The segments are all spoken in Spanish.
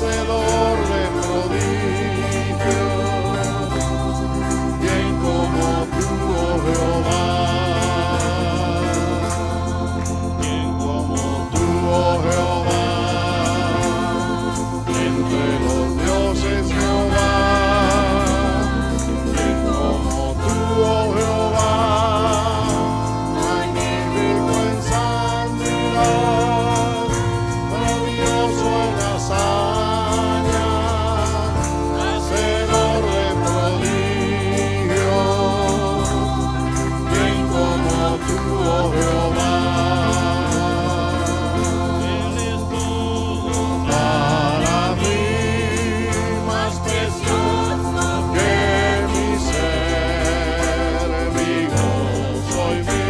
hacedor de prodigios. ¿Quién como tú, oh Jehová? ¿Quién como tú, oh Jehová? Entre los dioses Jehová. ¿Quién como tú, oh Jehová? Magnífico en santidad, glorioso en hazañas, hacedor de prodigios. ¿Quién como tú, oh Jehová? Él es todo para mí, más precioso que mi ser, mi gozo y mi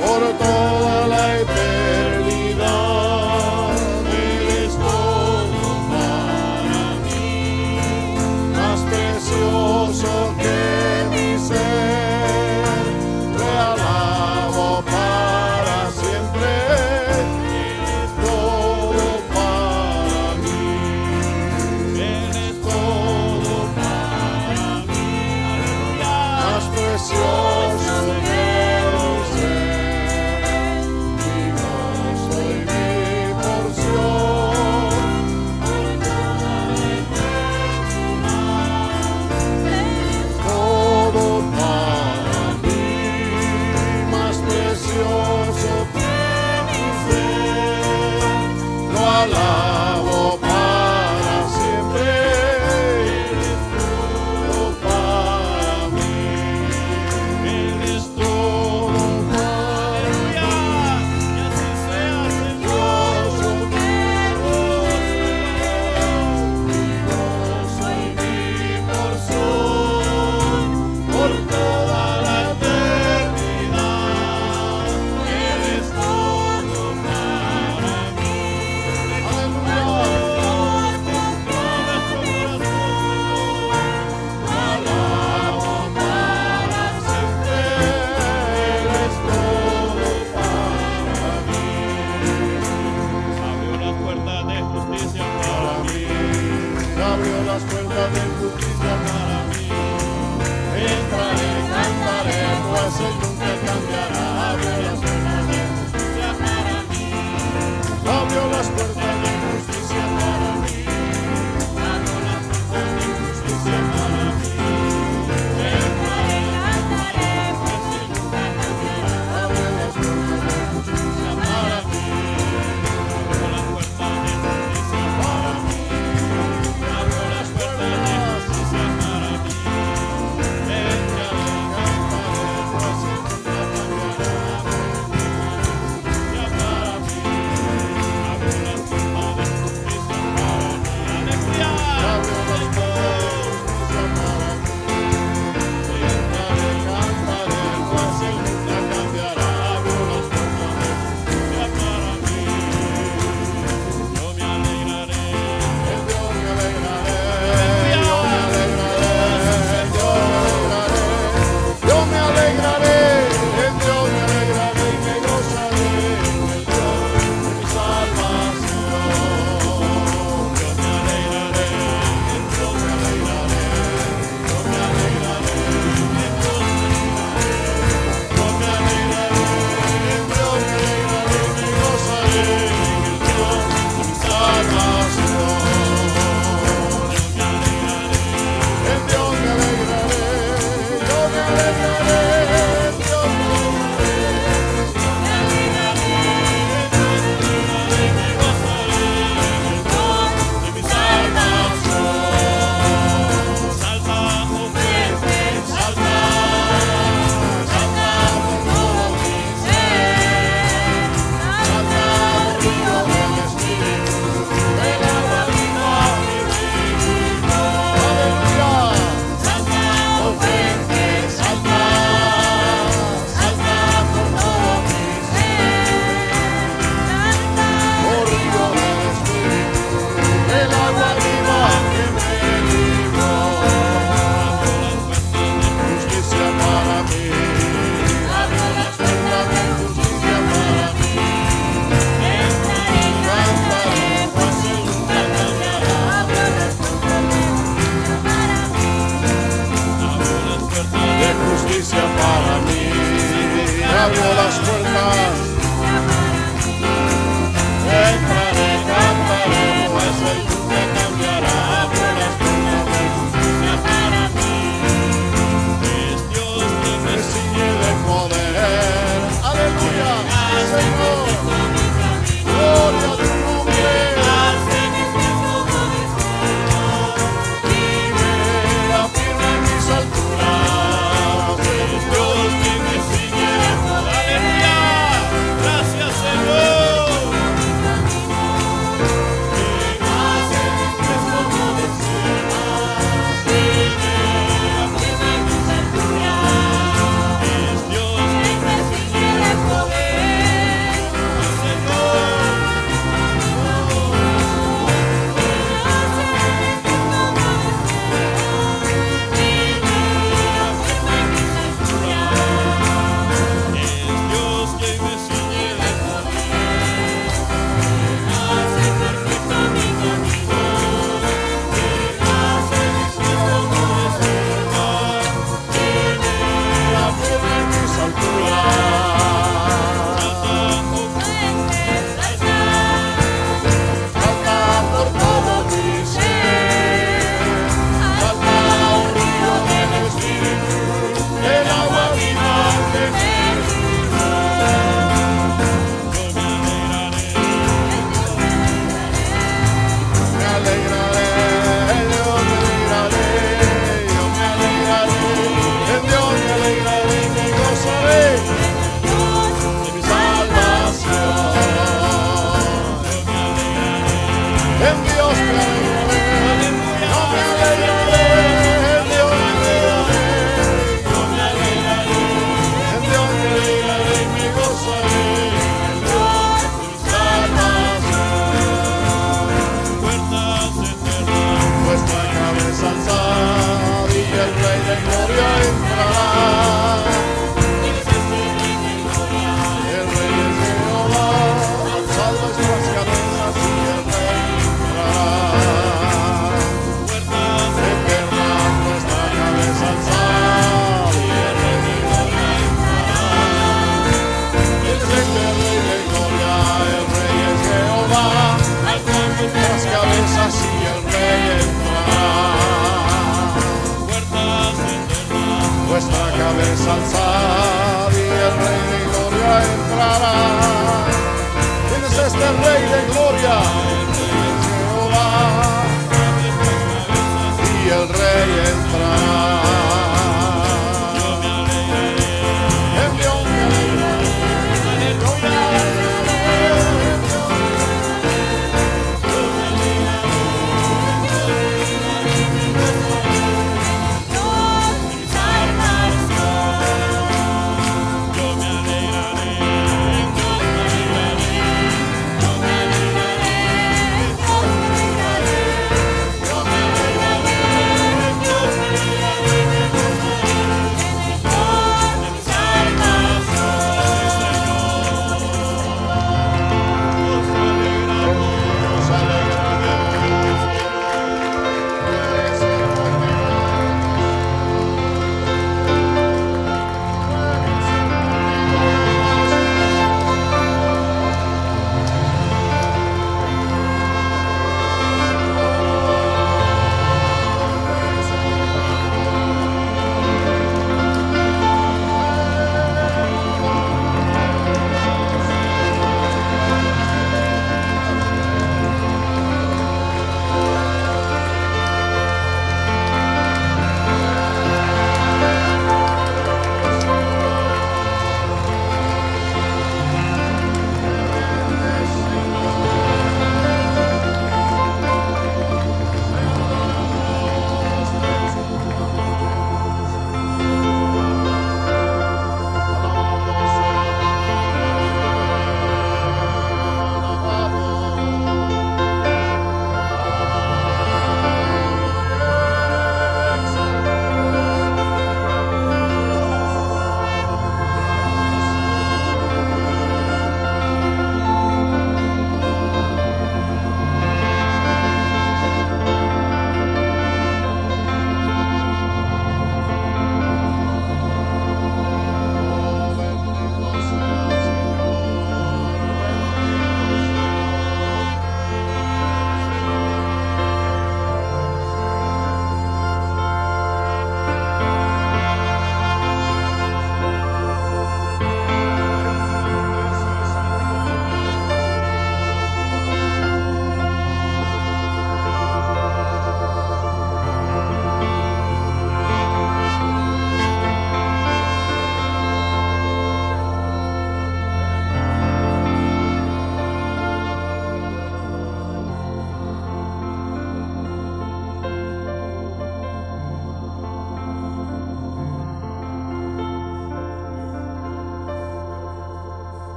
por toda la eternidad. Él es todo para mí, más precioso que mi ser. Le alabo para siempre. Él es todo para mí. Él es todo para mí, más precioso que mi ser, mi gozo y mi porción, por toda la eternidad. Todo para mí, más precioso que mi ser. Lo alabo para siempre. Él es todo para mí. Él es todo para mí. Y así sea, Señor. Mi gozo y mi porción, por toda la eternidad. Él es todo para mí. Aleluya. Alabo para siempre. Él es todo para mí. Abrió las puertas de justicia para mí. Abrió las puertas de justicia para mí. Entraré, cantaré, pues Él nunca cambiará. Abrió las puertas de justicia para mí. Abrió las puertas de justicia para mí. Abrió las puertas de justicia para mí. Entraré, cantaré, pues Él nunca cambiará. Abrió las puertas de justicia para mí. Abrió las puertas de justicia para mí. Abrió las puertas de justicia para mí. Entraré, cantaré, pues Él nunca cambiará. me cambiará por las cosas de justicia para mí. Es Dios quien me ciñe de poder. Aleluya, Señor. Gloria a tu nombre. Firme en mis alturas, es Dios quien me ciñe de poder. Aleluya, gracias Señor. Quien hace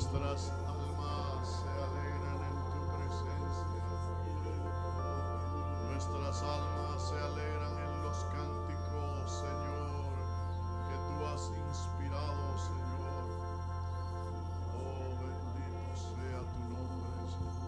Nuestras almas se alegran en tu presencia. Nuestras almas se alegran en los cánticos, Señor, que tú has inspirado, Señor. Oh, bendito sea tu nombre, Señor.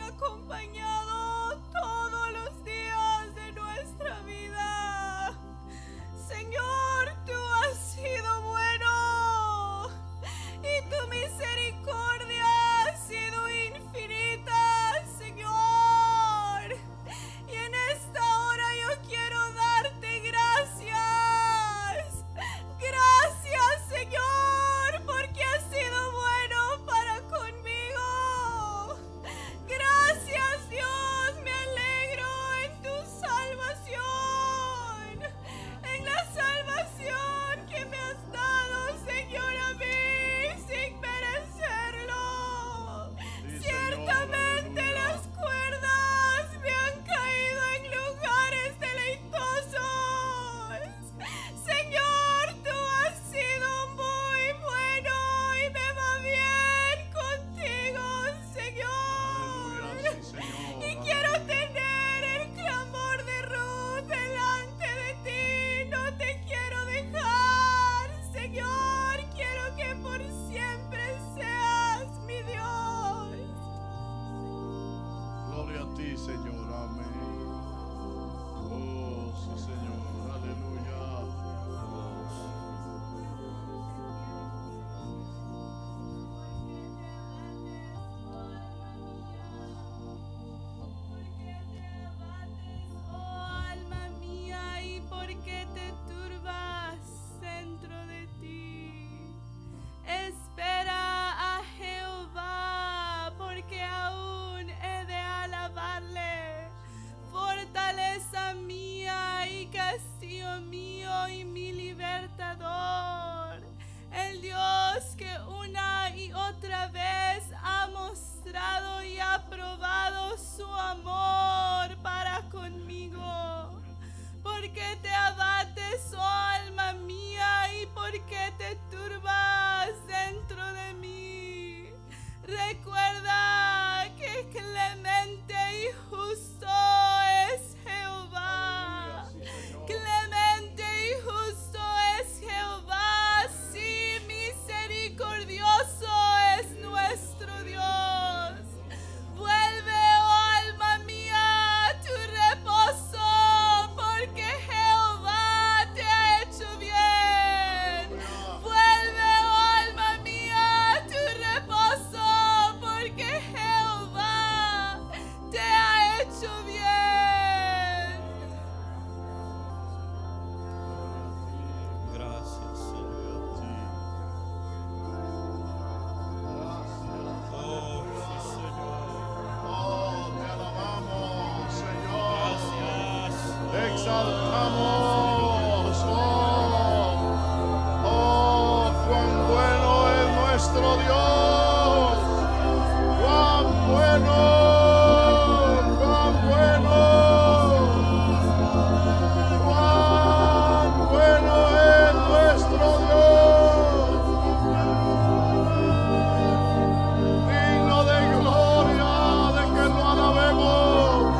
Acompañado todos los días de nuestra vida. Señor, tú has sido bueno y tu misericordia ha sido infinita, Señor. Y en esta hora yo quiero darte gracias. Gracias, Señor, porque has sido bueno para conmigo. Gracias, Dios, me alegro en tu salvación, en la salvación que me has dado, Señor, a mí, sin merecerlo. Sí, Ciertamente Señor, las cuerdas me han caído en lugares deleitosos. Señor, tú has sido muy bueno y me va bien contigo, Señor. aleluya, sí, Señor. Y quiero tener el clamor de Ruth delante de ti. No te quiero dejar, Señor. Quiero que por siempre seas mi Dios. Gloria a ti, Señor. Amén. Oh, sí, Señor. Aleluya. Porque te abates, oh alma mía, y porque te turbas dentro de ti. Espera a Jehová, porque aún he de alabarle. Fortaleza mía y castillo mío y mi libertador. El Dios que una y otra vez ha mostrado y ha probado su amor para conmigo. Porque te abates, oh alma mía, y porque te turbas dentro de mí. Recuerda que clemente y justo es Jehová. Aleluya, sí, Señor. Clemente y justo es Jehová, sí, misericordioso es nuestro Dios. Vuelve, oh alma mía, a tu reposo, porque Jehová te ha hecho bien. Vuelve, oh alma mía, a tu reposo, porque Jehová te ha hecho bien. Gracias, Señor. Oh, sí, Señor. Oh, te alabamos, Señor. Gracias. Te exaltamos. Oh, cuán bueno es nuestro Dios. Cuán bueno, cuán bueno. Cuán bueno es nuestro Dios. Digno de gloria, de que lo alabemos.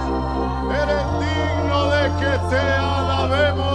Eres digno de que te alabemos.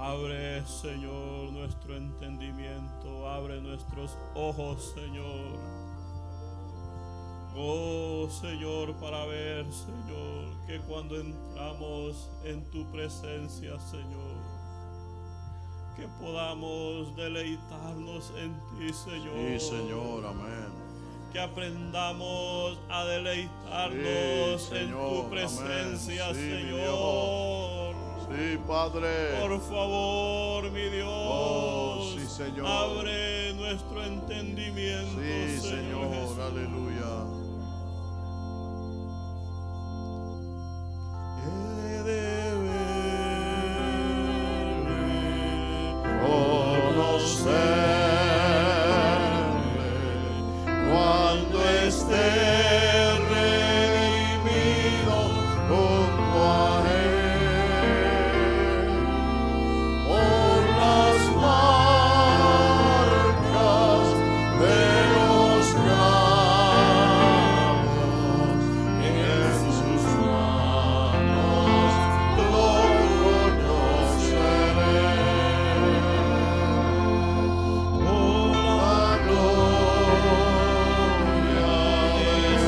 Abre, Señor, nuestro entendimiento, abre nuestros ojos, Señor. Oh, Señor, para ver, Señor, que cuando entramos en tu presencia, Señor, que podamos deleitarnos en ti, Señor. Sí, Señor, amén. Que aprendamos a deleitarnos Sí, en Señor, tu presencia, amén. Sí, mi Señor. Sí, Padre. Por favor, mi Dios. Oh, sí, Señor. Abre nuestro entendimiento, Sí, Señor Señor, Jesús. aleluya. He de Conocerle cuando esté redimido junto a Él por las marcas de los clavos en sus manos lo conoceré. La gloria de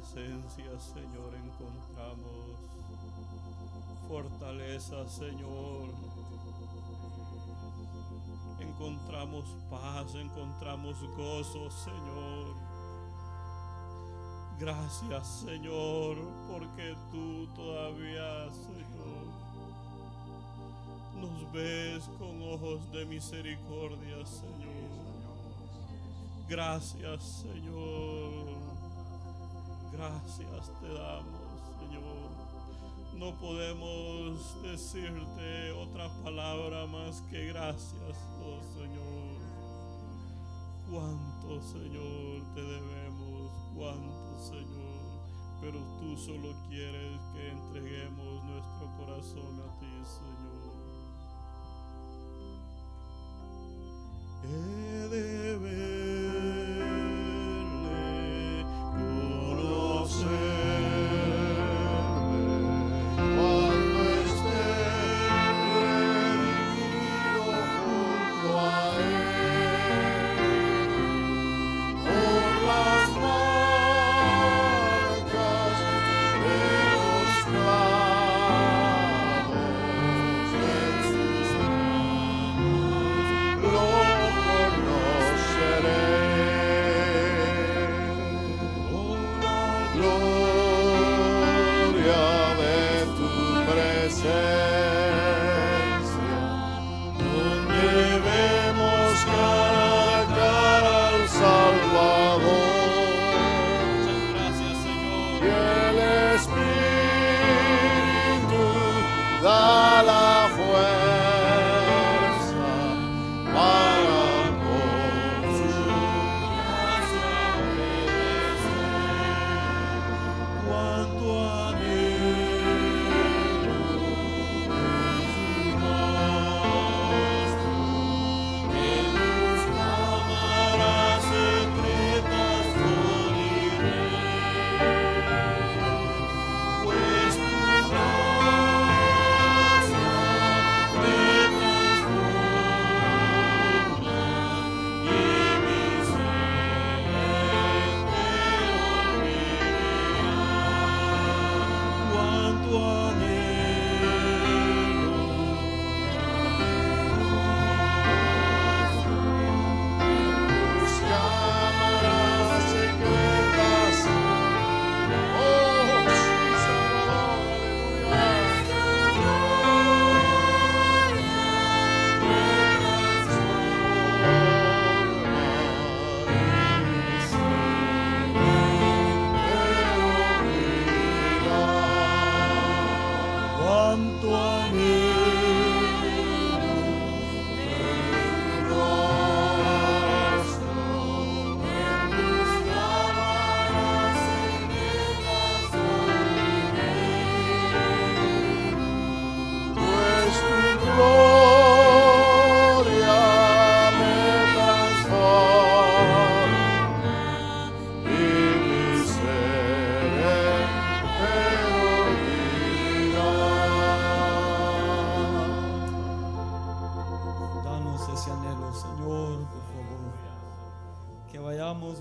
presencia, Señor, encontramos fortaleza, Señor. Encontramos paz, encontramos gozo, Señor. Gracias, Señor, porque tú todavía, Señor, nos ves con ojos de misericordia, Señor. Gracias, Señor. Gracias te damos, Señor. No podemos decirte otra palabra más que gracias, oh Señor. Cuánto, Señor, te debemos, cuánto, Señor. Pero tú solo quieres que entreguemos nuestro corazón a ti, Señor. He de verle, conocer.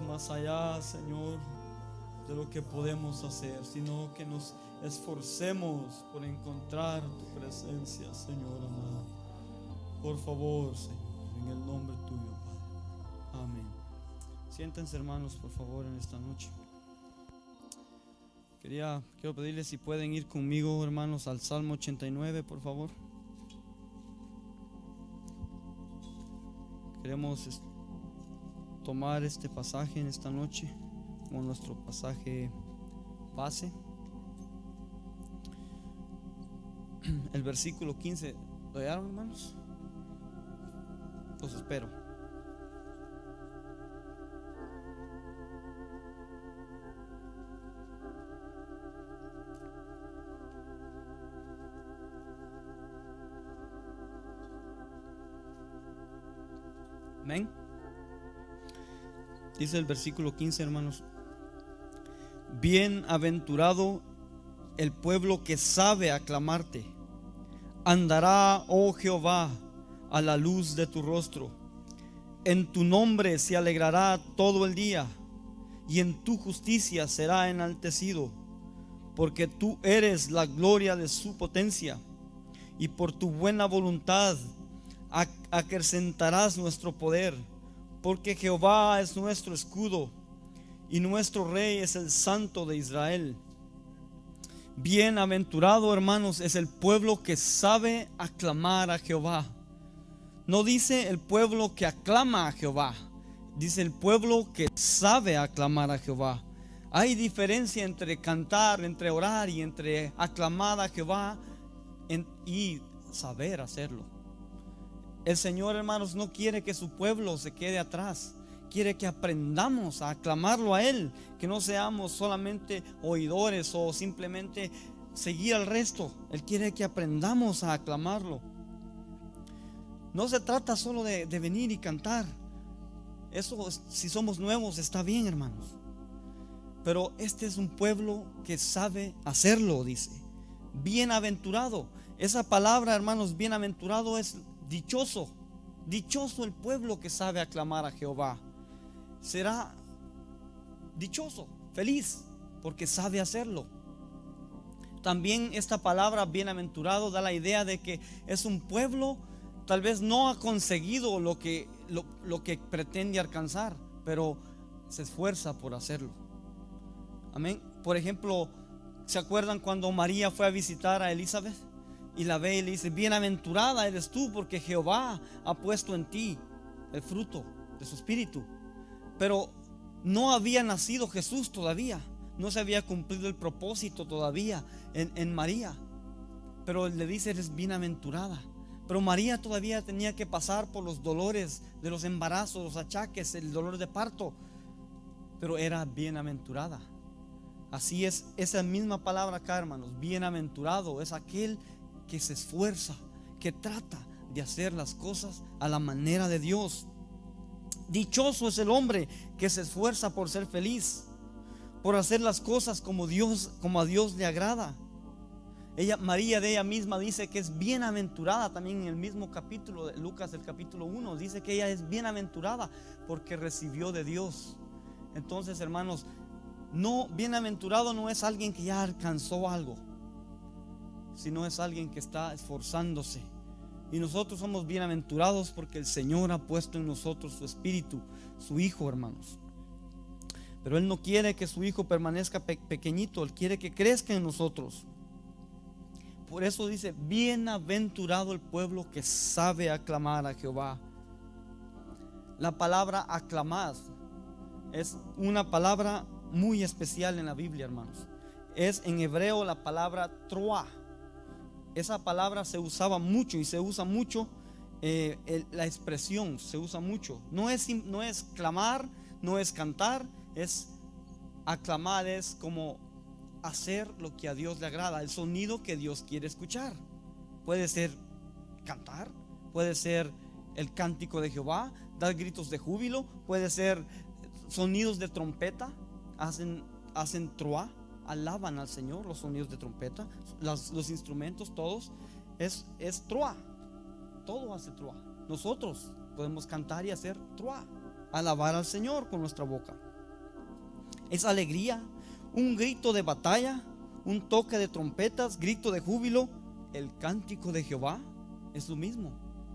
Más allá, Señor, de lo que podemos hacer, sino que nos esforcemos por encontrar tu presencia, Señor amado. Por favor, Señor, en el nombre tuyo, Padre. Amén. Siéntense, hermanos, por favor, en esta noche. Quiero pedirles si pueden ir conmigo, hermanos, al Salmo 89, por favor. Queremos tomar este pasaje en esta noche como nuestro pasaje base. El versículo 15, ¿lo hallaron, hermanos? Los espero. Amén. Dice el versículo 15, hermanos: bienaventurado el pueblo que sabe aclamarte. Andará, oh Jehová, a la luz de tu rostro. En tu nombre se alegrará todo el día, y en tu justicia será enaltecido, porque tú eres la gloria de su potencia, y por tu buena voluntad acrecentarás nuestro poder, porque Jehová es nuestro escudo y nuestro rey es el Santo de Israel. Bienaventurado, hermanos, es el pueblo que sabe aclamar a Jehová. No dice el pueblo que aclama a Jehová, dice el pueblo que sabe aclamar a Jehová. Hay diferencia entre cantar, entre orar y entre aclamar a Jehová y saber hacerlo. El Señor, hermanos, no quiere que su pueblo se quede atrás. Quiere que aprendamos a aclamarlo a Él, que no seamos solamente oidores o simplemente seguir al resto. Él quiere que aprendamos a aclamarlo. No se trata solo de venir y cantar. Eso, si somos nuevos, está bien, hermanos. Pero este es un pueblo que sabe hacerlo, dice. Bienaventurado. Esa palabra, hermanos, bienaventurado es dichoso. Dichoso el pueblo que sabe aclamar a Jehová. Será dichoso, feliz, porque sabe hacerlo. También esta palabra bienaventurado da la idea de que es un pueblo, tal vez no ha conseguido lo que pretende alcanzar, pero se esfuerza por hacerlo. Amén. Por ejemplo, ¿se acuerdan cuando María fue a visitar a Elizabeth? Y la ve y le dice: bienaventurada eres tú, porque Jehová ha puesto en ti el fruto de su espíritu. Pero no había nacido Jesús todavía, no se había cumplido el propósito todavía en María. Pero le dice: eres bienaventurada. Pero María todavía tenía que pasar por los dolores de los embarazos, los achaques, el dolor de parto. Pero era bienaventurada. Así es, esa misma palabra acá, hermanos. Bienaventurado es aquel que se esfuerza, que trata de hacer las cosas a la manera de Dios. Dichoso es el hombre que se esfuerza por ser feliz, por hacer las cosas como a Dios le agrada. María de ella misma dice que es bienaventurada. También en el mismo capítulo de Lucas, el capítulo 1, dice que ella es bienaventurada porque recibió de Dios. Entonces, hermanos, bienaventurado no es alguien que ya alcanzó algo, sino es alguien que está esforzándose. Y nosotros somos bienaventurados porque el Señor ha puesto en nosotros su espíritu, su Hijo, hermanos. Pero Él no quiere que su Hijo permanezca pequeñito, Él quiere que crezca en nosotros. Por eso dice: bienaventurado el pueblo que sabe aclamar a Jehová. La palabra aclamar es una palabra muy especial en la Biblia, hermanos. Es en hebreo la palabra troa. Esa palabra se usaba mucho y se usa mucho, la expresión se usa mucho. No es clamar, no es cantar, es aclamar, es como hacer lo que a Dios le agrada, el sonido que Dios quiere escuchar. Puede ser cantar, puede ser el cántico de Jehová, dar gritos de júbilo, puede ser sonidos de trompeta, hacen troa. Alaban al Señor, los sonidos de trompeta, los instrumentos, todos es troa. Todo hace troa. Nosotros podemos cantar y hacer troa, alabar al Señor con nuestra boca. Es alegría, un grito de batalla, un toque de trompetas, grito de júbilo. El cántico de Jehová es lo mismo.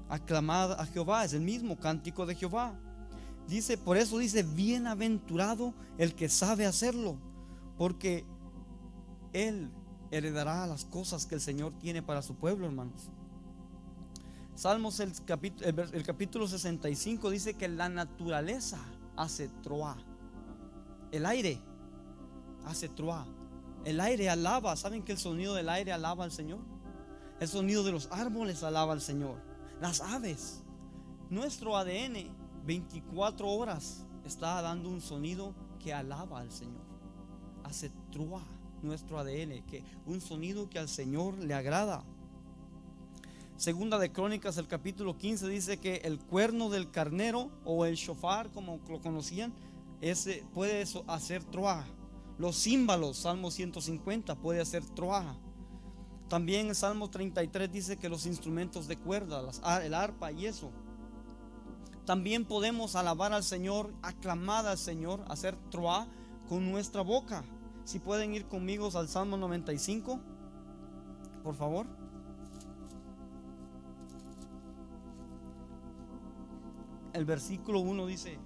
Aclamar a Jehová es el mismo cántico de Jehová. Por eso dice: bienaventurado el que sabe hacerlo, porque Él heredará las cosas que el Señor tiene para su pueblo, hermanos. Salmos, el capítulo 65 dice que la naturaleza hace troa. El aire hace troa. El aire alaba. ¿Saben que el sonido del aire alaba al Señor? El sonido de los árboles alaba al Señor. Las aves. Nuestro ADN 24 horas está dando un sonido que alaba al Señor. Hace troa nuestro ADN, que un sonido que al Señor le agrada. Segunda de Crónicas, el capítulo 15 dice que el cuerno del carnero o el shofar, como lo conocían, ese puede hacer troa. Los címbalos, Salmo 150, puede hacer troa. También el Salmo 33 dice que los instrumentos de cuerda, el arpa y eso. También podemos alabar al Señor, aclamar al Señor, hacer troa con nuestra boca. Si pueden ir conmigo al Salmo 95, por favor. El versículo 1 dice: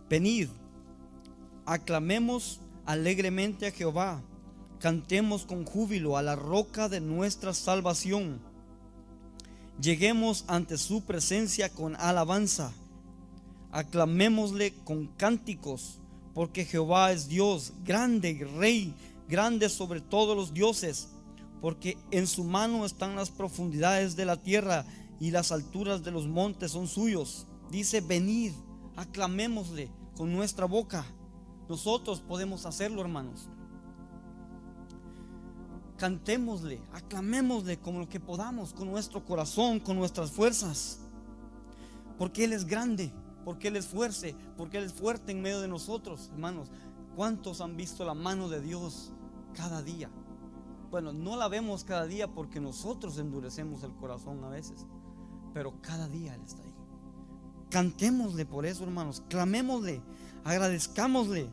venid, aclamemos alegremente a Jehová, cantemos con júbilo a la roca de nuestra salvación. Lleguemos ante su presencia con alabanza, aclamémosle con cánticos, porque Jehová es Dios, grande Rey, grande sobre todos los dioses, porque en su mano están las profundidades de la tierra y las alturas de los montes son suyos. Dice: venid, aclamémosle con nuestra boca. Nosotros podemos hacerlo, hermanos. Cantémosle, aclamémosle como lo que podamos, con nuestro corazón, con nuestras fuerzas, porque Él es grande, porque Él es fuerte, porque Él es fuerte en medio de nosotros, hermanos. ¿Cuántos han visto la mano de Dios cada día? Bueno, no la vemos cada día porque nosotros endurecemos el corazón a veces, pero cada día Él está ahí. Cantémosle por eso, hermanos, clamémosle, agradezcámosle.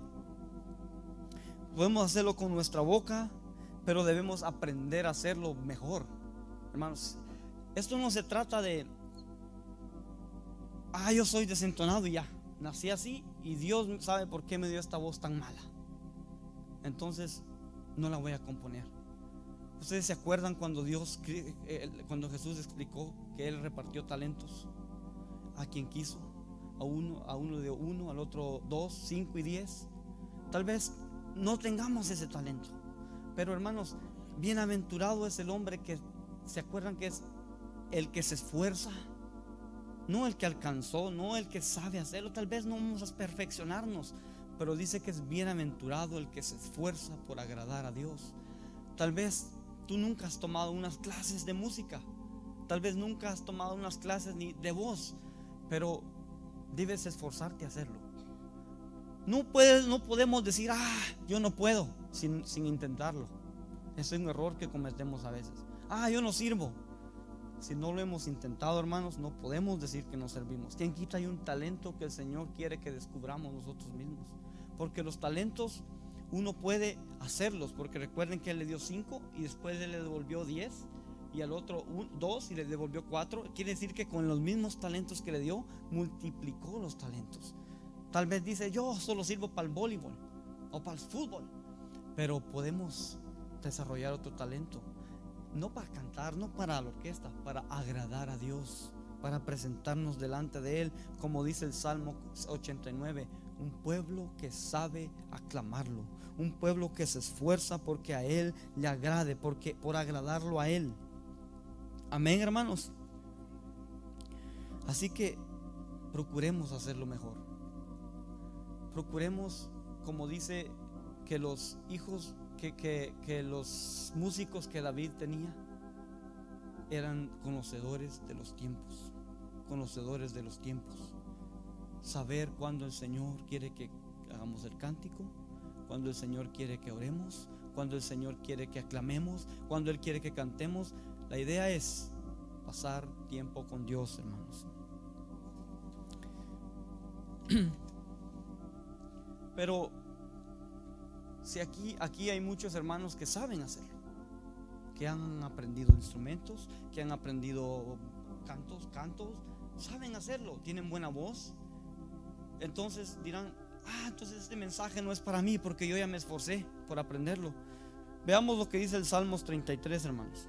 Podemos hacerlo con nuestra boca, pero debemos aprender a hacerlo mejor, hermanos. Esto no se trata de: yo soy desentonado y ya, nací así y Dios sabe por qué me dio esta voz tan mala, entonces no la voy a componer. Ustedes se acuerdan cuando cuando Jesús explicó que Él repartió talentos a quien quiso, a uno de uno, al otro 2, 5 y 10. Tal vez no tengamos ese talento, pero hermanos, bienaventurado es el hombre que, ¿se acuerdan que es el que se esfuerza? No el que alcanzó, no el que sabe hacerlo. Tal vez no vamos a perfeccionarnos, pero dice que es bienaventurado el que se esfuerza por agradar a Dios. Tal vez tú nunca has tomado unas clases de música, tal vez nunca has tomado unas clases ni de voz, pero debes esforzarte a hacerlo. No podemos decir: yo no puedo, sin intentarlo. Ese es un error que cometemos a veces. Yo no sirvo. Si no lo hemos intentado, hermanos, no podemos decir que no servimos. ¿Quién quita? Hay un talento que el Señor quiere que descubramos nosotros mismos, porque los talentos uno puede hacerlos, porque recuerden que Él le dio 5 y después Él le devolvió 10, y al otro 2 y le devolvió 4. Quiere decir que con los mismos talentos que le dio, multiplicó los talentos. Tal vez dice: yo solo sirvo para el voleibol o para el fútbol, pero podemos desarrollar otro talento, no para cantar, no para la orquesta, para agradar a Dios, para presentarnos delante de Él, como dice el Salmo 89: un pueblo que sabe aclamarlo, un pueblo que se esfuerza porque a Él le agrade, por agradarlo a Él. Amén, hermanos. Así que procuremos hacerlo mejor. Procuremos, como dice, que los hijos, que los músicos que David tenía eran conocedores de los tiempos, conocedores de los tiempos. Saber cuando el Señor quiere que hagamos el cántico, cuando el Señor quiere que oremos, cuando el Señor quiere que aclamemos, cuando Él quiere que cantemos. La idea es pasar tiempo con Dios, hermanos. Pero si aquí hay muchos hermanos que saben hacerlo, que han aprendido instrumentos, que han aprendido cantos, saben hacerlo, tienen buena voz. Entonces dirán: entonces este mensaje no es para mí, porque yo ya me esforcé por aprenderlo. Veamos lo que dice el Salmos 33, hermanos.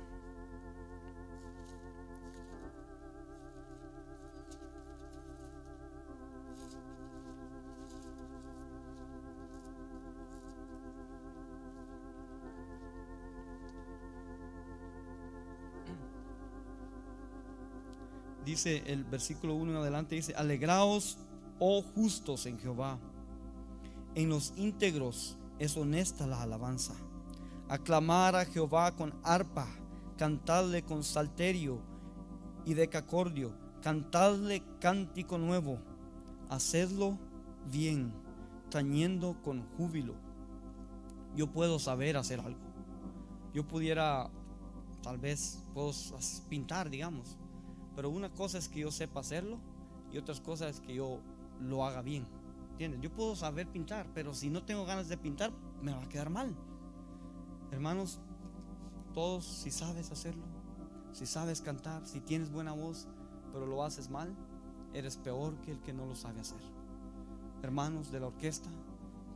Dice el versículo 1 en adelante, dice: alegraos, oh justos, en Jehová, en los íntegros es honesta la alabanza. Aclamar a Jehová con arpa, cantadle con salterio y decacordio, cantadle cántico nuevo, hacedlo bien, tañendo con júbilo. Yo puedo saber hacer algo, yo pudiera tal vez puedo pintar, digamos, pero una cosa es que yo sepa hacerlo y otras cosas es que yo lo haga bien, ¿entiendes? Yo puedo saber pintar, pero si no tengo ganas de pintar, me va a quedar mal. Hermanos, todos, si sabes hacerlo, si sabes cantar, si tienes buena voz, pero lo haces mal, eres peor que el que no lo sabe hacer. Hermanos de la orquesta,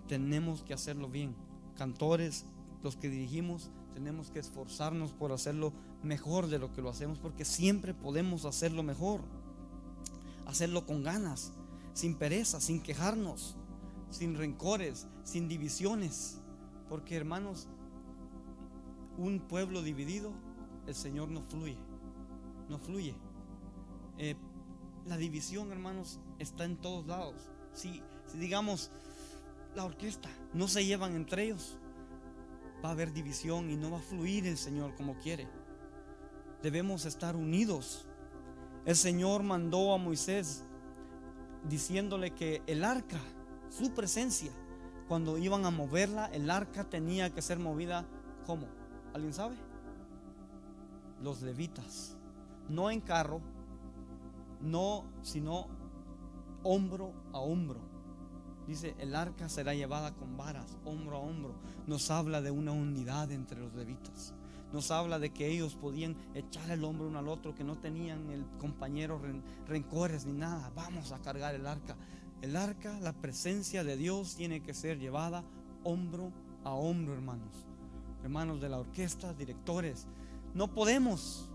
tenemos que hacerlo bien. Cantores, los que dirigimos, tenemos que esforzarnos por hacerlo mejor de lo que lo hacemos, porque siempre podemos hacerlo mejor. Hacerlo con ganas, sin pereza, sin quejarnos, sin rencores, sin divisiones. Porque, hermanos, un pueblo dividido, el Señor no fluye. La división, hermanos, está en todos lados. Si digamos, la orquesta no se llevan entre ellos, va a haber división y no va a fluir el Señor como quiere. Debemos estar unidos. El Señor mandó a Moisés diciéndole que el arca, su presencia, cuando iban a moverla, el arca tenía que ser movida ¿cómo? ¿Alguien sabe? Los levitas, no en carro, no, sino hombro a hombro. Dice, el arca será llevada con varas, hombro a hombro. Nos habla de una unidad entre los levitas. Nos habla de que ellos podían echar el hombro uno al otro, que no tenían el compañero rencores ni nada. Vamos a cargar el arca. El arca, la presencia de Dios, tiene que ser llevada hombro a hombro, hermanos. Hermanos de la orquesta, directores, no podemos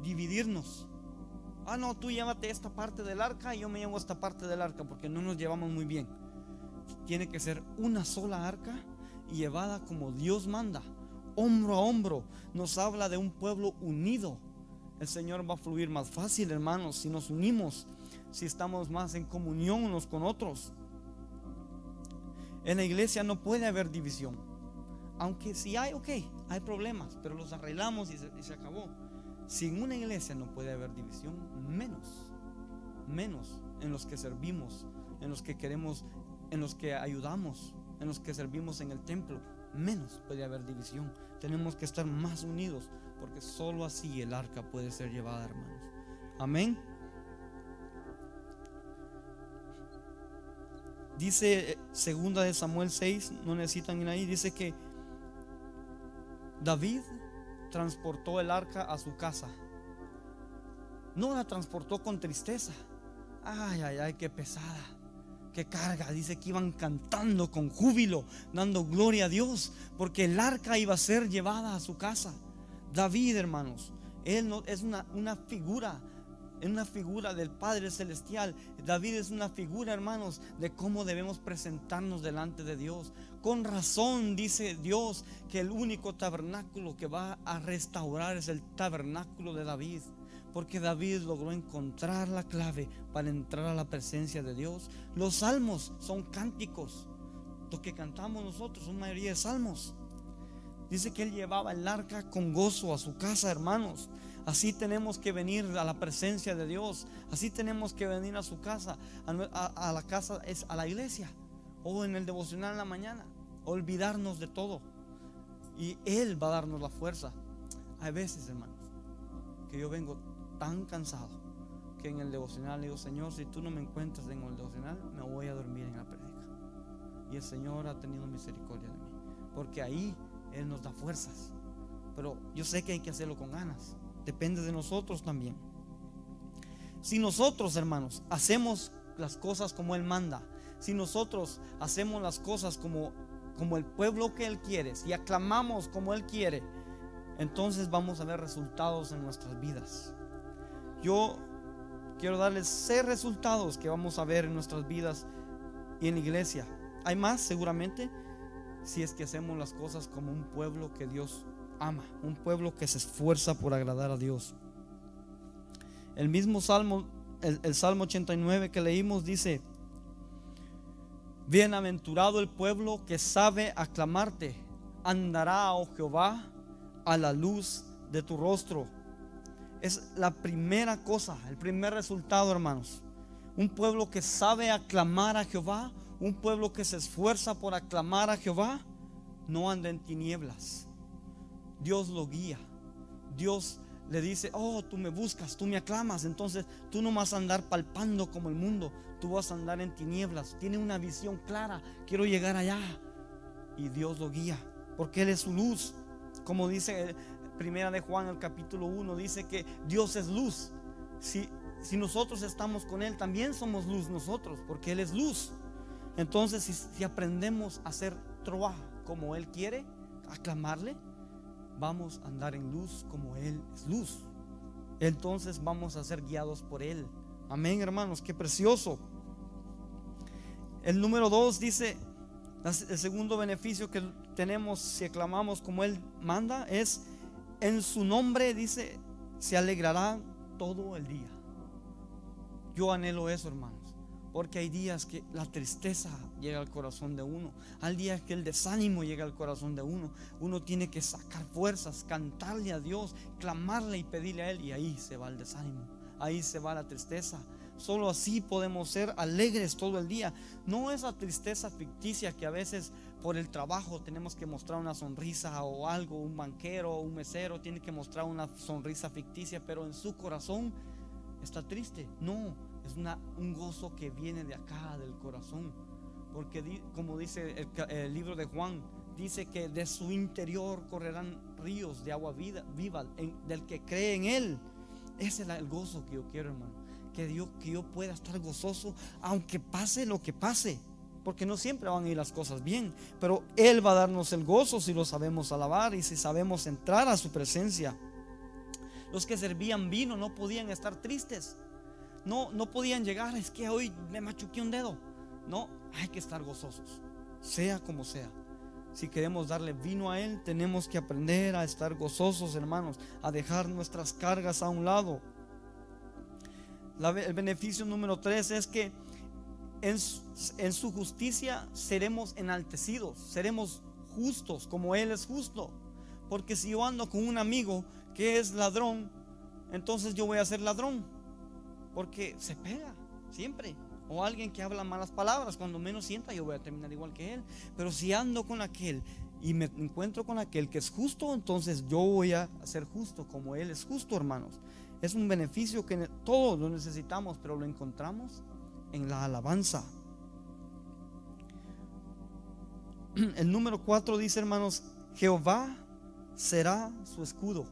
dividirnos. Ah, no, tú llévate esta parte del arca y yo me llevo esta parte del arca, porque no nos llevamos muy bien. Tiene que ser una sola arca y llevada como Dios manda, hombro a hombro. Nos habla de un pueblo unido. El Señor va a fluir más fácil, hermanos, si nos unimos, si estamos más en comunión unos con otros. En la iglesia no puede haber división. Aunque si hay, hay problemas, pero los arreglamos y se acabó. Si en una iglesia no puede haber división, menos en los que servimos, en los que queremos, en los que ayudamos, en los que servimos en el templo, menos puede haber división. Tenemos que estar más unidos, porque solo así el arca puede ser llevada, hermanos. Amén. Dice 2 de Samuel 6, no necesitan ir ahí, dice que David transportó el arca a su casa. No la transportó con tristeza. Ay, qué pesada, qué carga. Dice que iban cantando con júbilo, dando gloria a Dios, porque el arca iba a ser llevada a su casa. David, hermanos, él no, es una figura. Es una figura del Padre Celestial. David es una figura, hermanos, de cómo debemos presentarnos delante de Dios. Con razón dice Dios que el único tabernáculo que va a restaurar es el tabernáculo de David, porque David logró encontrar la clave para entrar a la presencia de Dios. Los salmos son cánticos. Lo que cantamos nosotros son mayoría de salmos. Dice que él llevaba el arca con gozo a su casa, hermanos. Así tenemos que venir a la presencia de Dios. Así tenemos que venir a su casa, a la casa, es a la iglesia, o en el devocional en la mañana. Olvidarnos de todo, y Él va a darnos la fuerza. Hay veces, hermanos, que yo vengo tan cansado que en el devocional le digo: Señor, si tú no me encuentras en el devocional, me voy a dormir en la prédica. Y el Señor ha tenido misericordia de mí, porque ahí Él nos da fuerzas. Pero yo sé que hay que hacerlo con ganas. Depende de nosotros también. Si nosotros, hermanos, hacemos las cosas como Él manda, si nosotros hacemos las cosas como el pueblo que Él quiere, si aclamamos como Él quiere, entonces vamos a ver resultados en nuestras vidas. Yo quiero darles 6 resultados que vamos a ver en nuestras vidas y en la iglesia. Hay más seguramente, si es que hacemos las cosas como un pueblo que Dios ama, un pueblo que se esfuerza por agradar a Dios. El mismo salmo, el Salmo 89 que leímos dice: bienaventurado el pueblo que sabe aclamarte, andará, oh Jehová, a la luz de tu rostro. Es la primera cosa, el primer resultado, hermanos. Un pueblo que sabe aclamar a Jehová, un pueblo que se esfuerza por aclamar a Jehová, no anda en tinieblas. Dios lo guía, Dios le dice: oh, tú me buscas, tú me aclamas, entonces tú no vas a andar palpando como el mundo, tú vas a andar en tinieblas. Tiene una visión clara: quiero llegar allá. Y Dios lo guía, porque Él es su luz. Como dice Primera de Juan, el capítulo 1, dice que Dios es luz. Si nosotros estamos con Él, también somos luz nosotros, porque Él es luz. Entonces si aprendemos a hacer troa como Él quiere, a clamarle, vamos a andar en luz como Él es luz. Entonces vamos a ser guiados por Él. Amén, hermanos, qué precioso. El número 2 dice, el segundo beneficio que tenemos si aclamamos como Él manda es: en su nombre, dice, se alegrará todo el día. Yo anhelo eso, hermanos, porque hay días que la tristeza llega al corazón de uno, hay días que el desánimo llega al corazón de uno. Uno tiene que sacar fuerzas, cantarle a Dios, clamarle y pedirle a Él, y ahí se va el desánimo, ahí se va la tristeza. Solo así podemos ser alegres todo el día. No esa tristeza ficticia que a veces por el trabajo tenemos que mostrar una sonrisa o algo. Un banquero o un mesero tiene que mostrar una sonrisa ficticia, pero en su corazón está triste. No, es un gozo que viene de acá, del corazón. Porque como dice el libro de Juan, dice que de su interior correrán ríos de agua viva del que cree en Él. Ese es el gozo que yo quiero, hermano. Que yo pueda estar gozoso aunque pase lo que pase, porque no siempre van a ir las cosas bien, pero Él va a darnos el gozo si lo sabemos alabar y si sabemos entrar a su presencia. Los que servían vino no podían estar tristes, no podían llegar: es que hoy me machuqué un dedo. No, hay que estar gozosos, sea como sea. Si queremos darle vino a Él, tenemos que aprender a estar gozosos, hermanos, a dejar nuestras cargas a un lado. El beneficio número 3 es que en su justicia seremos enaltecidos, seremos justos como Él es justo. Porque si yo ando con un amigo que es ladrón, entonces yo voy a ser ladrón, porque se pega siempre. O alguien que habla malas palabras, cuando menos sienta, yo voy a terminar igual que él. Pero si ando con aquel y me encuentro con aquel que es justo, entonces yo voy a ser justo como Él es justo, hermanos. Es un beneficio que todos lo necesitamos, pero lo encontramos en la alabanza. El número 4 dice, hermanos: Jehová será su escudo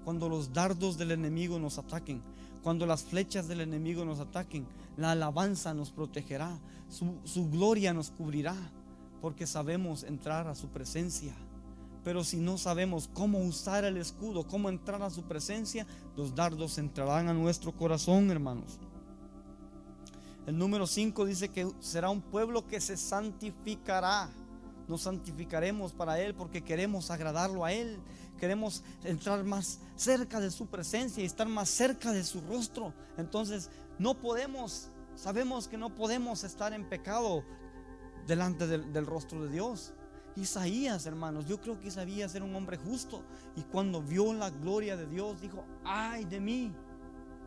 cuando los dardos del enemigo nos ataquen, cuando las flechas del enemigo nos ataquen. La alabanza nos protegerá, su gloria nos cubrirá, porque sabemos entrar a su presencia. Pero si no sabemos cómo usar el escudo, cómo entrar a su presencia, los dardos entrarán a nuestro corazón, hermanos. El número 5 dice que será un pueblo que se santificará. Nos santificaremos para Él porque queremos agradarlo a Él. Queremos entrar más cerca de su presencia y estar más cerca de su rostro. Entonces sabemos que no podemos estar en pecado delante del rostro de Dios. Isaías, hermanos, yo creo que Isaías era un hombre justo, y cuando vio la gloria de Dios dijo: ay de mí.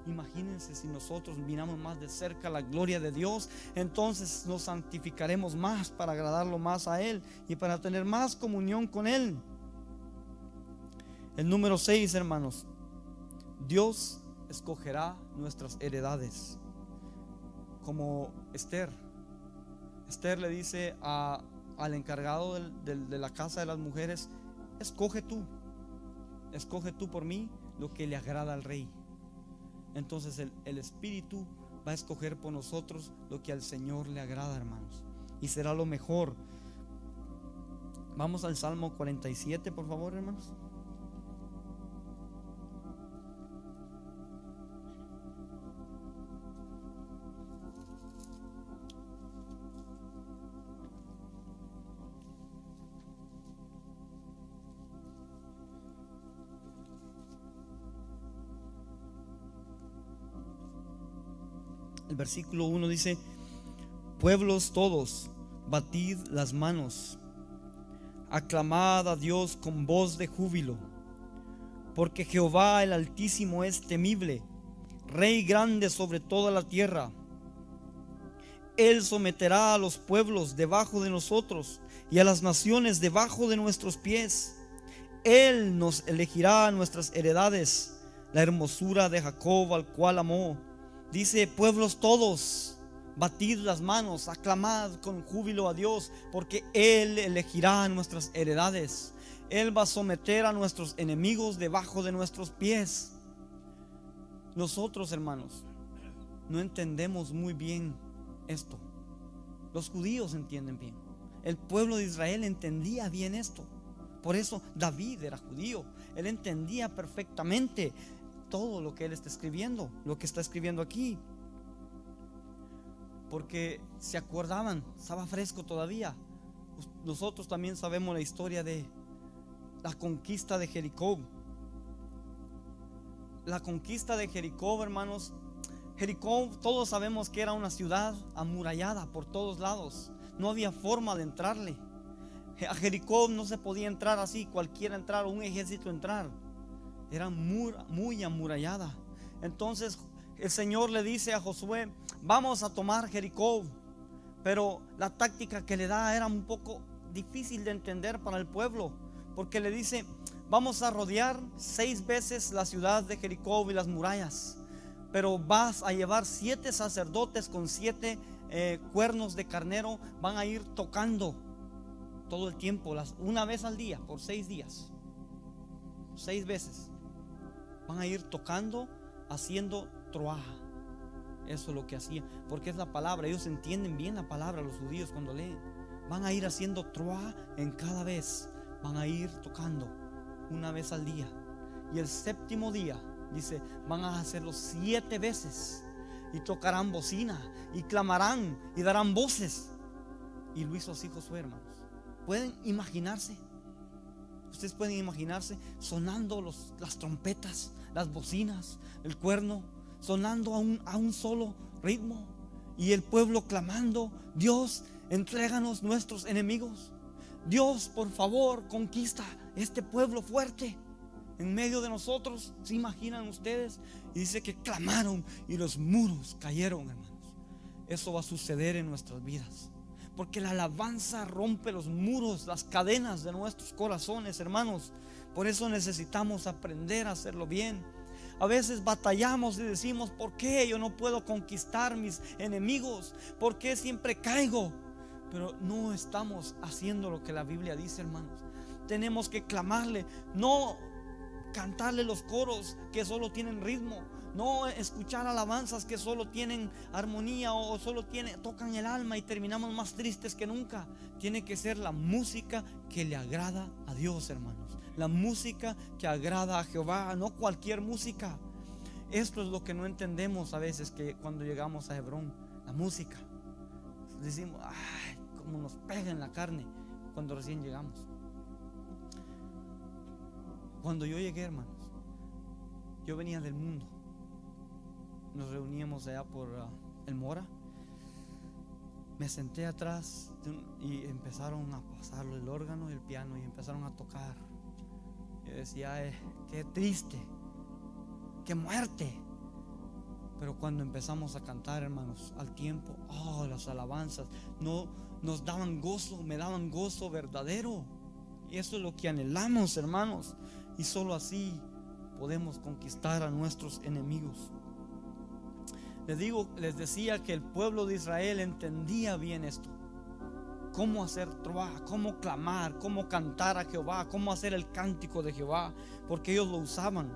Imagínense si nosotros miramos más de cerca la gloria de Dios, entonces nos santificaremos más para agradarlo más a Él y para tener más comunión con Él. El número 6, hermanos: Dios escogerá nuestras heredades. Como Esther le dice al encargado de la casa de las mujeres: escoge tú por mí lo que le agrada al rey. Entonces el Espíritu va a escoger por nosotros lo que al Señor le agrada, hermanos, y será lo mejor. Vamos al Salmo 47, por favor, hermanos. El versículo 1 dice: pueblos todos, batid las manos, aclamad a Dios con voz de júbilo, porque Jehová el Altísimo es temible, Rey grande sobre toda la tierra. Él someterá a los pueblos debajo de nosotros y a las naciones debajo de nuestros pies. Él nos elegirá nuestras heredades, la hermosura de Jacob al cual amó. Dice: pueblos todos, batid las manos, aclamad con júbilo a Dios, porque Él elegirá nuestras heredades. Él va a someter a nuestros enemigos debajo de nuestros pies. Nosotros, hermanos, no entendemos muy bien esto. Los judíos entienden bien. El pueblo de Israel entendía bien esto. Por eso David era judío. Él entendía perfectamente todo lo que él está escribiendo, lo que está escribiendo aquí. Porque se acordaban, estaba fresco todavía. Nosotros también sabemos la historia de la conquista de Jericó. La conquista de Jericó, hermanos. Jericó, todos sabemos que era una ciudad amurallada por todos lados. No había forma de entrarle. A Jericó no se podía entrar así, cualquiera entrar, o un ejército entrar. Era muy amurallada. Entonces el Señor le dice a Josué: vamos a tomar Jericó. Pero la táctica que le da era un poco difícil de entender para el pueblo, porque le dice: vamos a rodear 6 veces la ciudad de Jericó y las murallas, pero vas a llevar 7 sacerdotes con 7 cuernos de carnero. Van a ir tocando todo el tiempo, una vez al día, por 6 días, 6 veces. Van a ir tocando, haciendo troá. Eso es lo que hacían, porque es la palabra. Ellos entienden bien la palabra, los judíos, cuando leen. Van a ir haciendo troá en cada vez. Van a ir tocando una vez al día. Y el 7º día, dice, van a hacerlo 7 veces. Y tocarán bocina, y clamarán, y darán voces. Y lo hizo así Josué, hermanos. ¿Pueden imaginarse? Ustedes pueden imaginarse sonando las trompetas, las bocinas, el cuerno, sonando a un solo ritmo, y el pueblo clamando: Dios, entréganos nuestros enemigos. Dios, por favor, conquista este pueblo fuerte en medio de nosotros. ¿Se imaginan ustedes? Y dice que clamaron y los muros cayeron, hermanos. Eso va a suceder en nuestras vidas, porque la alabanza rompe los muros, las cadenas de nuestros corazones, hermanos. Por eso necesitamos aprender a hacerlo bien. A veces batallamos y decimos: ¿por qué yo no puedo conquistar mis enemigos? ¿Por qué siempre caigo? Pero no estamos haciendo lo que la Biblia dice, hermanos. Tenemos que clamarle, no cantarle los coros que solo tienen ritmo, no escuchar alabanzas que solo tienen armonía o solo tocan el alma y terminamos más tristes que nunca. Tiene que ser la música que le agrada a Dios, hermanos. La música que agrada a Jehová, no cualquier música. Esto es lo que no entendemos a veces, que cuando llegamos a Hebrón, la música, decimos: ay, cómo nos pega en la carne cuando recién llegamos. Cuando yo llegué, hermanos, yo venía del mundo. Nos reuníamos allá por el Mora. Me senté atrás y empezaron a pasar el órgano y el piano y empezaron a tocar. Yo decía: qué triste, qué muerte. Pero cuando empezamos a cantar, hermanos, al tiempo, las alabanzas no nos daban gozo, me daban gozo verdadero. Y eso es lo que anhelamos, hermanos. Y solo así podemos conquistar a nuestros enemigos. Les decía que el pueblo de Israel entendía bien esto: cómo hacer troá, cómo clamar, cómo cantar a Jehová, cómo hacer el cántico de Jehová, porque ellos lo usaban.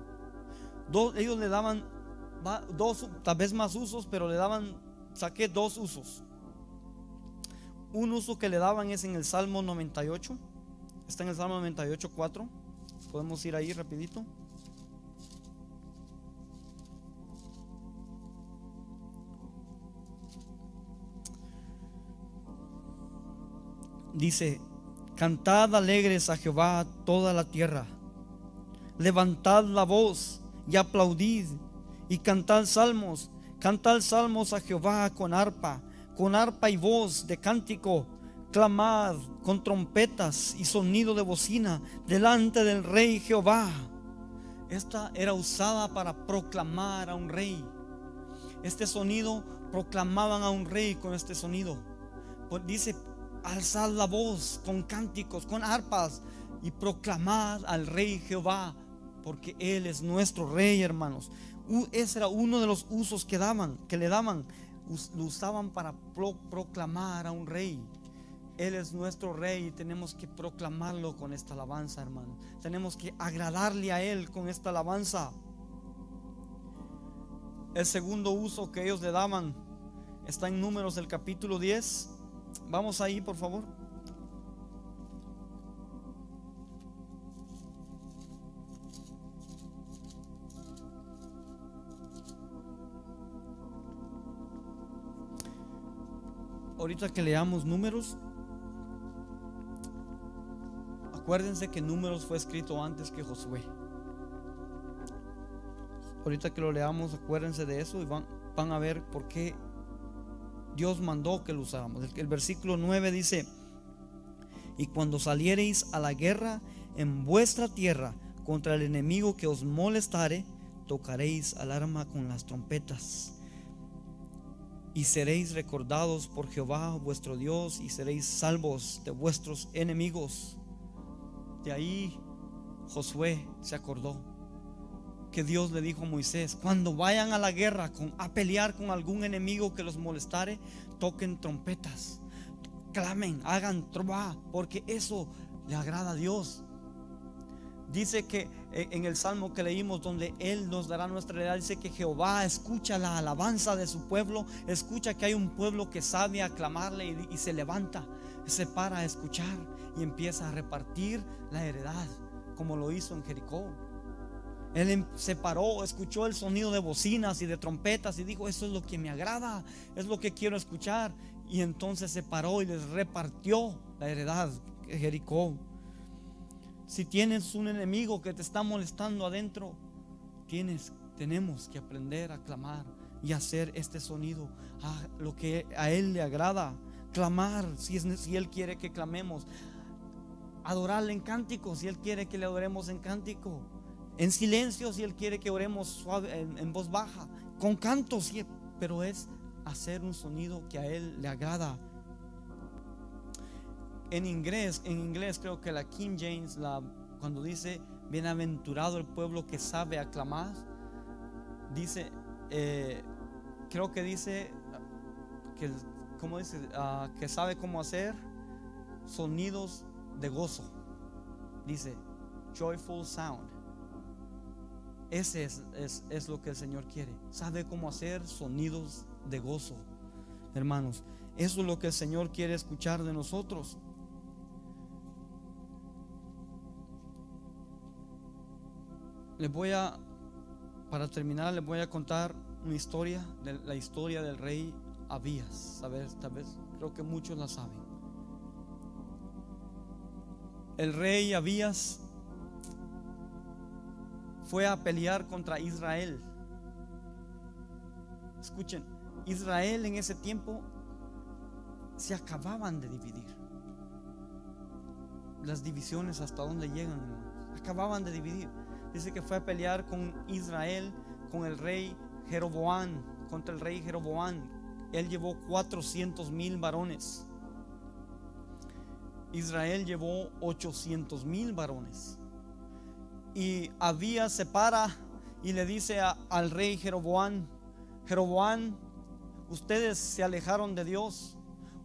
Ellos le daban 2, tal vez más usos, pero saqué 2 usos. Un uso que le daban es en el Salmo 98. Está en el Salmo 98, 4. Podemos ir ahí rapidito. Dice: cantad alegres a Jehová toda la tierra, levantad la voz y aplaudid y cantad salmos a Jehová con arpa y voz de cántico. Clamad con trompetas y sonido de bocina delante del rey Jehová. Esta era usada para proclamar a un rey. Este sonido, proclamaban a un rey con este sonido. Pues dice: alzad la voz con cánticos, con arpas y proclamad al Rey Jehová, porque Él es nuestro Rey, hermanos. Ese era uno de los usos que le daban. Lo usaban para proclamar a un rey. Él es nuestro Rey y tenemos que proclamarlo con esta alabanza, hermano. Tenemos que agradarle a Él con esta alabanza. El segundo uso que ellos le daban está en Números, el capítulo 10. Vamos ahí, por favor. Ahorita que leamos Números, acuérdense que Números fue escrito antes que Josué. Ahorita que lo leamos, acuérdense de eso y van a ver por qué Dios mandó que lo usáramos. El versículo 9 dice: y cuando saliereis a la guerra en vuestra tierra contra el enemigo que os molestare, tocaréis alarma con las trompetas. Y seréis recordados por Jehová vuestro Dios, y seréis salvos de vuestros enemigos. De ahí Josué se acordó que Dios le dijo a Moisés: cuando vayan a la guerra a pelear con algún enemigo que los molestare, toquen trompetas, clamen, hagan trova, porque eso le agrada a Dios. Dice que en el salmo que leímos, donde Él nos dará nuestra heredad, dice que Jehová escucha la alabanza de su pueblo. Escucha que hay un pueblo que sabe aclamarle y se levanta, se para a escuchar y empieza a repartir la heredad, como lo hizo en Jericó. Él se paró, escuchó el sonido de bocinas y de trompetas y dijo: eso es lo que me agrada, es lo que quiero escuchar. Y entonces se paró y les repartió la heredad de Jericó. Si tienes un enemigo que te está molestando adentro, tenemos que aprender a clamar y hacer este sonido, a lo que a Él le agrada. Clamar si Él quiere que clamemos, adorarle en cántico si Él quiere que le adoremos en cántico, en silencio si Él quiere que oremos suave, en voz baja, con cantos, pero es hacer un sonido que a Él le agrada. En inglés creo que la King James, cuando dice bienaventurado el pueblo que sabe aclamar, dice, creo que dice que, ¿cómo dice? Que sabe cómo hacer sonidos de gozo. Dice joyful sound. Ese es lo que el Señor quiere. Sabe cómo hacer sonidos de gozo, hermanos. Eso es lo que el Señor quiere escuchar de nosotros. Para terminar, les voy a contar una historia, la historia del rey Abías. Tal vez, creo que muchos la saben. El rey Abías fue a pelear contra Israel. Escuchen, Israel en ese tiempo se acababan de dividir. Las divisiones hasta dónde llegan, acababan de dividir. Dice que fue a pelear con Israel, con el rey Jeroboam, contra el rey Jeroboam. Él llevó 400,000 varones. Israel llevó 800,000 varones. Y Abías se para y le dice al rey Jeroboam: Jeroboam, ustedes se alejaron de Dios,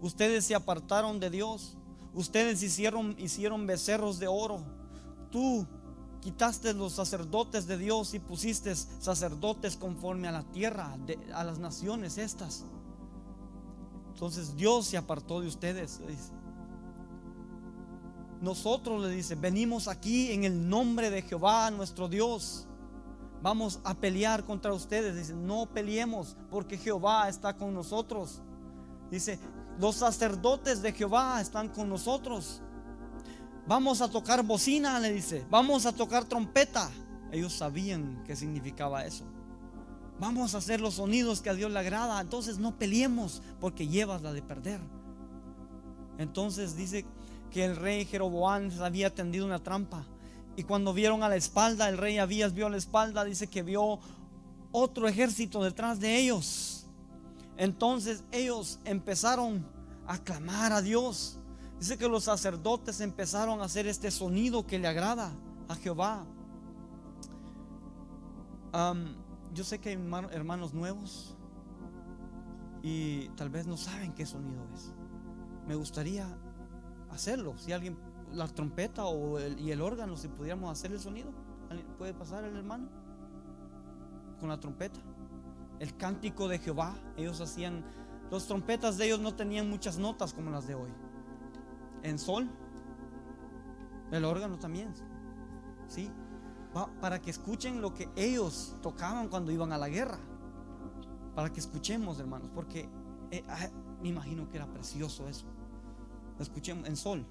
ustedes se apartaron de Dios, ustedes hicieron becerros de oro. Tú quitaste los sacerdotes de Dios y pusiste sacerdotes conforme a la tierra, a las naciones estas. Entonces Dios se apartó de ustedes, le dice. Nosotros, le dice, venimos aquí en el nombre de Jehová nuestro Dios. Vamos a pelear contra ustedes. Dice, no peleemos porque Jehová está con nosotros. Dice, los sacerdotes de Jehová están con nosotros. Vamos a tocar bocina, le dice. Vamos a tocar trompeta. Ellos sabían qué significaba eso. Vamos a hacer los sonidos que a Dios le agrada. Entonces no peleemos porque llevas la de perder. Entonces dice que el rey Jeroboam había tendido una trampa. Y cuando vieron a la espalda, el rey Abías vio a la espalda, dice que vio otro ejército detrás de ellos. Entonces ellos empezaron a clamar a Dios. Dice que los sacerdotes empezaron a hacer este sonido que le agrada a Jehová. Yo sé que hay hermanos nuevos y tal vez no saben qué sonido es. Me gustaría hacerlo. Si alguien, la trompeta y el órgano, si pudiéramos hacer el sonido. ¿Puede pasar el hermano? Con la trompeta. El cántico de Jehová. Ellos hacían, los trompetas de ellos no tenían muchas notas como las de hoy. En sol. El órgano también. Sí. Para que escuchen lo que ellos tocaban cuando iban a la guerra. Para que escuchemos, hermanos, porque me imagino que era precioso eso. Escuchemos en sol.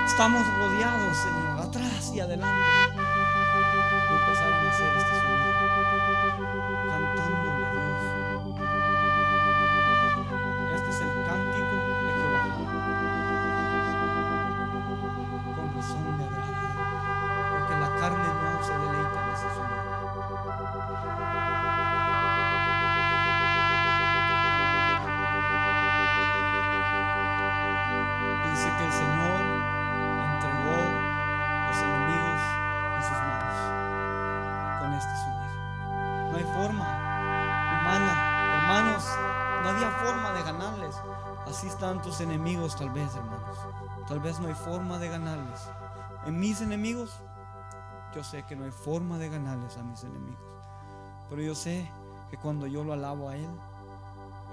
Estamos rodeados, Señor, atrás y adelante. Y empezaron a hacer este sonido, cantándole a Dios. Este es el cántico de Jehová. Con razón me agrada, porque la carne no se deleita en ese sonido. Y dice que el Señor entregó los enemigos en sus manos con este sonido. No hay forma humana, hermanos, no había forma de ganarles. Así están tus enemigos, tal vez, hermanos. Tal vez no hay forma de ganarles. En mis enemigos, yo sé que no hay forma de ganarles a mis enemigos. Pero yo sé que cuando yo lo alabo a Él,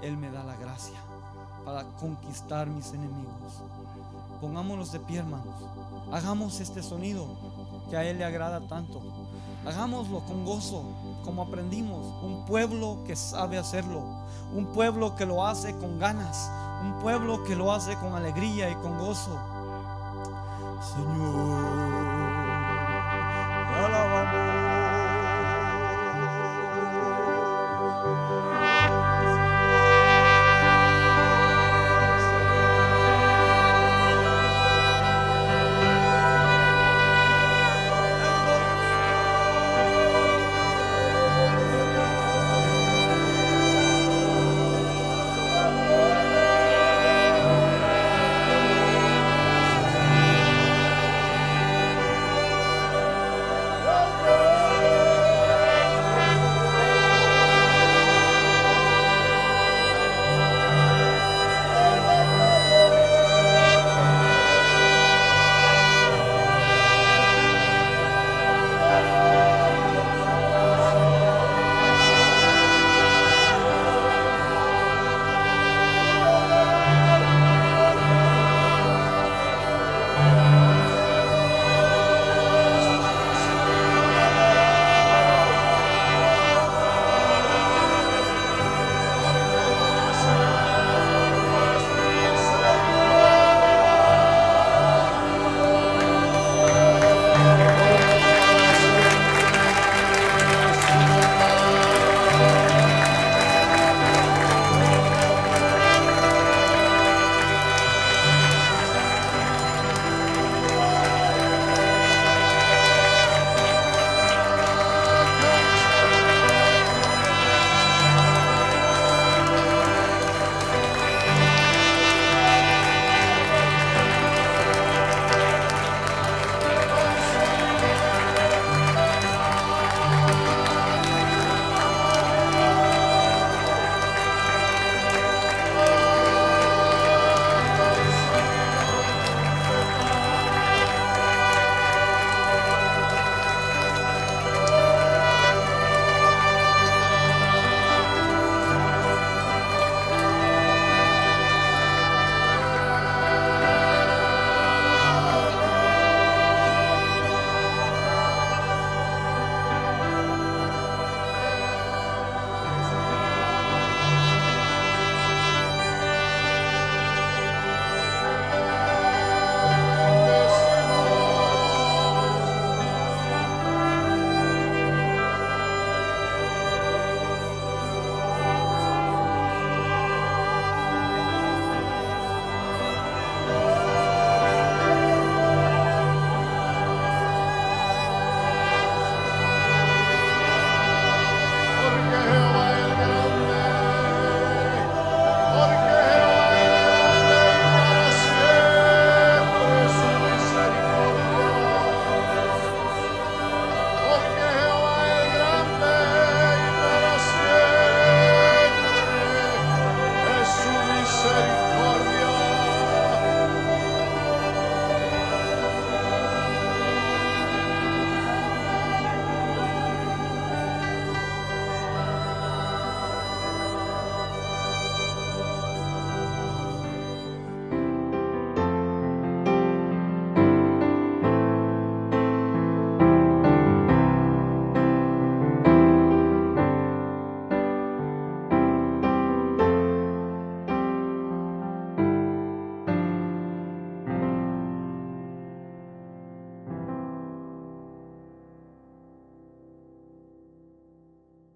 Él me da la gracia para conquistar mis enemigos. Pongámonos de pie, hermanos. Hagamos este sonido que a Él le agrada tanto. Hagámoslo con gozo, como aprendimos. Un pueblo que sabe hacerlo. Un pueblo que lo hace con ganas. Un pueblo que lo hace con alegría y con gozo. Señor.